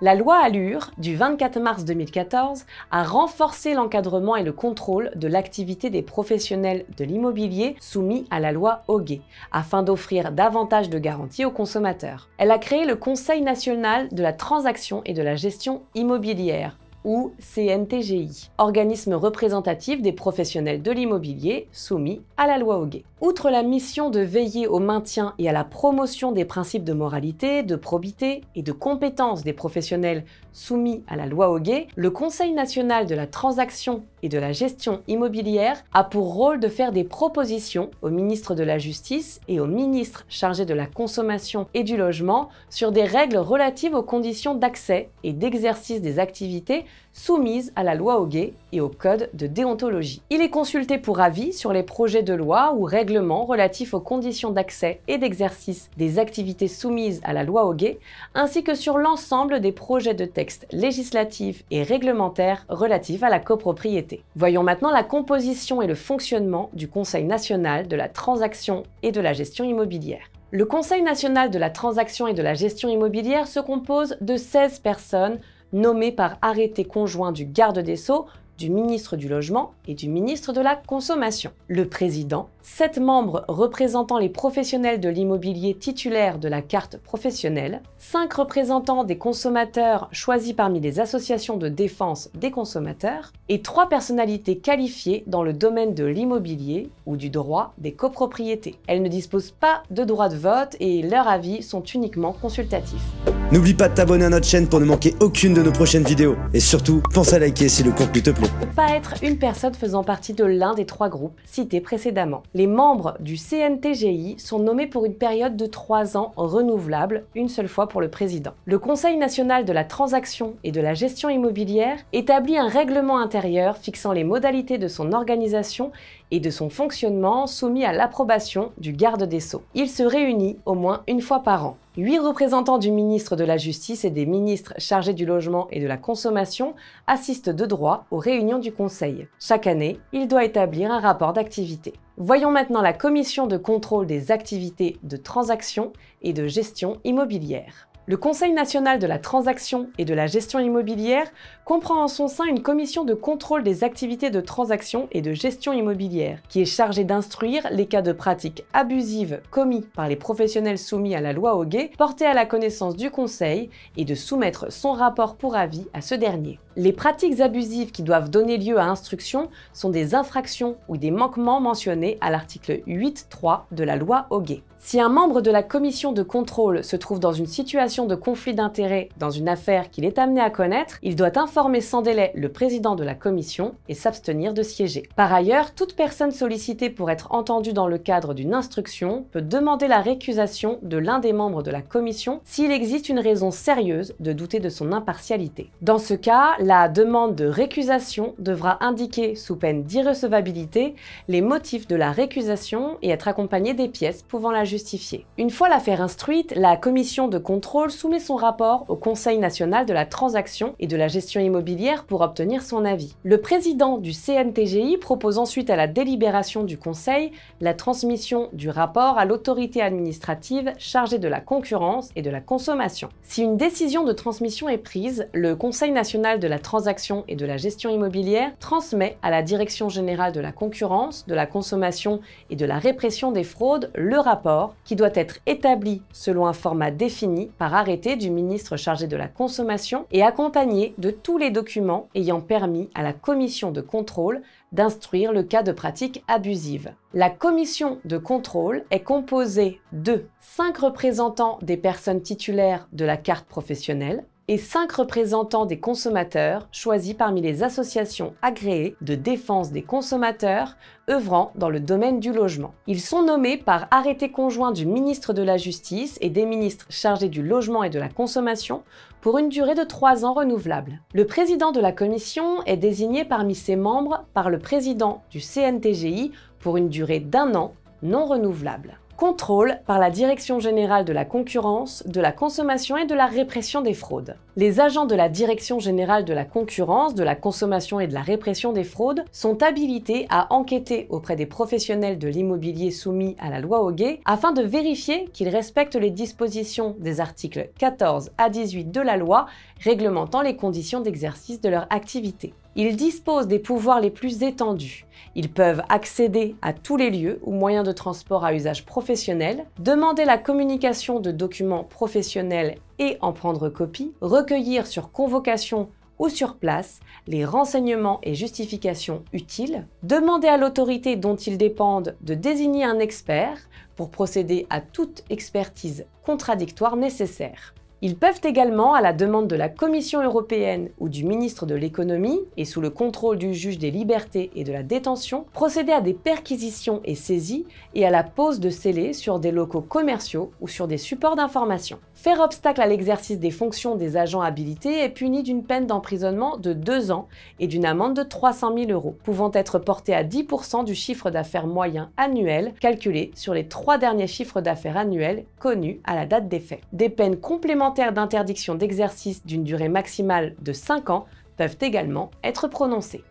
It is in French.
La loi ALUR du 24 mars 2014 a renforcé l'encadrement et le contrôle de l'activité des professionnels de l'immobilier soumis à la loi Hoguet, afin d'offrir davantage de garanties aux consommateurs. Elle a créé le Conseil national de la transaction et de la gestion immobilière, ou CNTGI, organisme représentatif des professionnels de l'immobilier soumis à la loi Hoguet. Outre la mission de veiller au maintien et à la promotion des principes de moralité, de probité et de compétence des professionnels soumis à la loi Hoguet, le Conseil national de la transaction et de la gestion immobilière a pour rôle de faire des propositions au ministre de la Justice et au ministre chargé de la consommation et du logement sur des règles relatives aux conditions d'accès et d'exercice des activités soumises à la loi Hoguet et au code de déontologie. Il est consulté pour avis sur les projets de loi ou règlements relatifs aux conditions d'accès et d'exercice des activités soumises à la loi Hoguet, ainsi que sur l'ensemble des projets de textes législatifs et réglementaires relatifs à la copropriété. Voyons maintenant la composition et le fonctionnement du Conseil national de la transaction et de la gestion immobilière. Le Conseil national de la transaction et de la gestion immobilière se compose de 16 personnes nommées par arrêté conjoint du garde des Sceaux, du ministre du Logement et du ministre de la Consommation. Le président, 7 membres représentant les professionnels de l'immobilier titulaires de la carte professionnelle, 5 représentants des consommateurs choisis parmi les associations de défense des consommateurs et 3 personnalités qualifiées dans le domaine de l'immobilier ou du droit des copropriétés. Elles ne disposent pas de droit de vote et leurs avis sont uniquement consultatifs. N'oublie pas de t'abonner à notre chaîne pour ne manquer aucune de nos prochaines vidéos. Et surtout, pense à liker si le contenu te plaît. Ne peut pas être une personne faisant partie de l'un des 3 groupes cités précédemment. Les membres du CNTGI sont nommés pour une période de 3 ans renouvelable, une seule fois pour le président. Le Conseil national de la transaction et de la gestion immobilière établit un règlement intérieur fixant les modalités de son organisation et de son fonctionnement soumis à l'approbation du garde des Sceaux. Il se réunit au moins une fois par an. 8 représentants du ministre de la Justice et des ministres chargés du Logement et de la Consommation assistent de droit aux réunions du Conseil. Chaque année, il doit établir un rapport d'activité. Voyons maintenant la commission de contrôle des activités de transaction et de gestion immobilière. Le Conseil national de la transaction et de la gestion immobilière comprend en son sein une commission de contrôle des activités de transaction et de gestion immobilière, qui est chargée d'instruire les cas de pratiques abusives commis par les professionnels soumis à la loi Hoguet, portés à la connaissance du Conseil et de soumettre son rapport pour avis à ce dernier. Les pratiques abusives qui doivent donner lieu à instruction sont des infractions ou des manquements mentionnés à l'article 8.3 de la loi Hoguet. Si un membre de la commission de contrôle se trouve dans une situation de conflit d'intérêts dans une affaire qu'il est amené à connaître, il doit informer sans délai le président de la commission et s'abstenir de siéger. Par ailleurs, toute personne sollicitée pour être entendue dans le cadre d'une instruction peut demander la récusation de l'un des membres de la commission s'il existe une raison sérieuse de douter de son impartialité. Dans ce cas, la demande de récusation devra indiquer, sous peine d'irrecevabilité, les motifs de la récusation et être accompagnée des pièces pouvant la justifier. Une fois l'affaire instruite, la commission de contrôle soumet son rapport au Conseil national de la transaction et de la gestion immobilière pour obtenir son avis. Le président du CNTGI propose ensuite à la délibération du Conseil la transmission du rapport à l'autorité administrative chargée de la concurrence et de la consommation. Si une décision de transmission est prise, le Conseil national de la transaction et de la gestion immobilière transmet à la Direction générale de la concurrence, de la consommation et de la répression des fraudes le rapport qui doit être établi selon un format défini par arrêté du ministre chargé de la consommation et accompagné de tous les documents ayant permis à la commission de contrôle d'instruire le cas de pratique abusive. La commission de contrôle est composée de 5 représentants des personnes titulaires de la carte professionnelle et 5 représentants des consommateurs choisis parmi les associations agréées de défense des consommateurs œuvrant dans le domaine du logement. Ils sont nommés par arrêté conjoint du ministre de la Justice et des ministres chargés du logement et de la consommation pour une durée de 3 ans renouvelable. Le président de la commission est désigné parmi ses membres par le président du CNTGI pour une durée d'1 an non renouvelable. Contrôle par la Direction générale de la concurrence, de la consommation et de la répression des fraudes. Les agents de la Direction générale de la concurrence, de la consommation et de la répression des fraudes sont habilités à enquêter auprès des professionnels de l'immobilier soumis à la loi Hoguet afin de vérifier qu'ils respectent les dispositions des articles 14 à 18 de la loi réglementant les conditions d'exercice de leur activité. Ils disposent des pouvoirs les plus étendus. Ils peuvent accéder à tous les lieux ou moyens de transport à usage professionnel, demander la communication de documents professionnels et en prendre copie, recueillir sur convocation ou sur place les renseignements et justifications utiles, demander à l'autorité dont ils dépendent de désigner un expert pour procéder à toute expertise contradictoire nécessaire. Ils peuvent également, à la demande de la Commission européenne ou du ministre de l'économie et sous le contrôle du juge des libertés et de la détention, procéder à des perquisitions et saisies et à la pose de scellés sur des locaux commerciaux ou sur des supports d'information. Faire obstacle à l'exercice des fonctions des agents habilités est puni d'une peine d'emprisonnement de 2 ans et d'une amende de 300 000 €, pouvant être portée à 10% du chiffre d'affaires moyen annuel calculé sur les 3 derniers chiffres d'affaires annuels connus à la date des faits. Des peines complémentaires d'interdiction d'exercice d'une durée maximale de 5 ans peuvent également être prononcées.